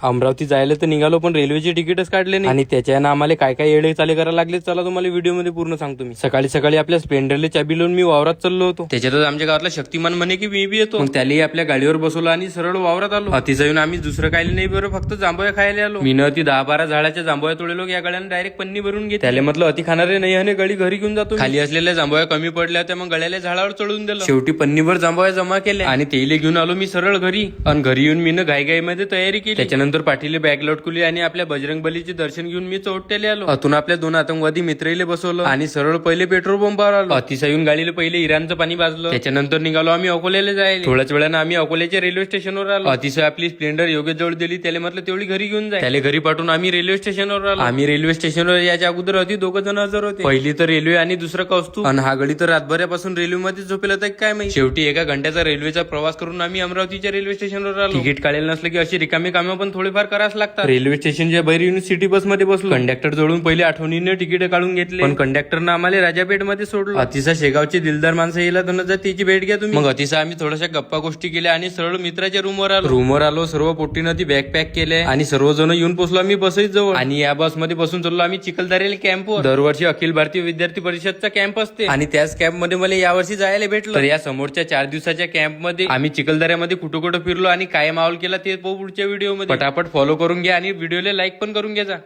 अमरावती जायला तर निघालो, पण रेल्वेची तिकीटच काढले नाही आणि त्याच्यानं आम्हाला काय काय येडे चाले करायला लागले. चला तुम्हाला व्हिडिओ मध्ये पूर्ण सांगतो मी. सकाळी सकाळी आपल्या स्प्लेंडरला चाबी लावून मी वावरात चाललो होतो. त्याच्यातच आमच्या गावातला शक्तिमान म्हणे की मी बी येतो. मग त्यालाही आपल्या गाडीवर बसवलं आणि सरळ वावरात आलो. अतिशय येऊन आम्ही दुसरं काही नाही बरं, फक्त जांभया खायला आलो. मी अति 10-12 झाडाच्या जांभया तोडलो. या गळ्याने डायरेक्ट पन्नी भरून घेतली. त्याला म्हटलं अति खाणारे नाही आणि गळी घरी घेऊन जातो. खाली असलेल्या जांभया कमी पडल्या त्या, मग गळ्याला झाडावर चढून दिलं. शेवटी पन्नीभर जांभया जमा केल्या आणि तेले घेऊन आलो मी सरळ घरी. आणि घरी येऊन मी घाई मध्ये तयारी केली. त्याच्यानंतर पाठीले बॅग लटकुली आणि आपल्या बजरंग बलीचे दर्शन घेऊन मी चौट्याले आलो. अतून आपल्या 2 आतंकवादी मित्रले बसवलं आणि सरळ पहिले पेट्रोल पंपावर आलो. अतिशय येऊन गाडीला पहिले इराणचं पाणी भाजलं. त्याच्यानंतर निघालो आम्ही अकोल्याला जायला. थोड्याच वेळानं आम्ही अकोल्याच्या रेल्वे स्टेशनवर आलो. अतिशय आपली स्प्लेंडर योग्य जवळ दिली. त्याला म्हटलं तेवढी घरी घेऊन जाय. त्याला घरी पाठवून आम्ही रेल्वे स्टेशनवर आलो. आम्ही रेल्वे स्टेशनवर याच्या अगोदर अति 2 जण हजर होते. पहिली तर रेल्वे आणि दुसरं कौस्तुभ. आणि हा गडी तर रातभरापासून रेल्वेमध्ये झोपेला तर काय माहिती. शेवटी एका घंट्याचा रेल्वेचा प्रवास करून आम्ही अमरावतीच्या रेल्वे स्टेशनवर आलो. तिकीट काढेल नसलं की अशी रिकामी कामं पण थोडीफार करावंच लागतात. रेल्वे स्टेशनच्या बाहेर येऊन सिटी बस मध्ये बसलो. कंडक्टर जवळून पहिले आठवणीने तिकीट काढून घेतले, पण कंडक्टरनं आम्हाला राजापेठ मध्ये सोडलं. अतिशय शेगावचे दिलदार माणसं यायला दोन त्याची भेट घ्या तुम्ही. मग अतिशय आम्ही थोड्याशा गप्पा गोष्टी केल्या आणि सरळ मित्राच्या रूमवर आलो. सर्व पोट्टीनं ती बॅग पॅक केले आणि सर्वजण येऊन पोहोचलो आम्ही बसही जवळ. आणि या बस मध्ये बसून चाललो आम्ही चिखलदऱ्याला कॅम्पवर. दरवर्षी अखिल भारतीय विद्यार्थी परिषदचा कॅम्प असते आणि त्याच कॅम्प मध्ये मला यावर्षी जायला भेटलं. तर या समोरच्या 4 दिवसाच्या कॅम्प मध्ये आम्ही चिखलदऱ्यामध्ये कुठं फिरलो आणि काय माहोल केला ते पुढच्या व्हिडिओ मध्ये. पटापट फॉलो करून घ्या आणि व्हिडिओला लाईक पण करून घ्या.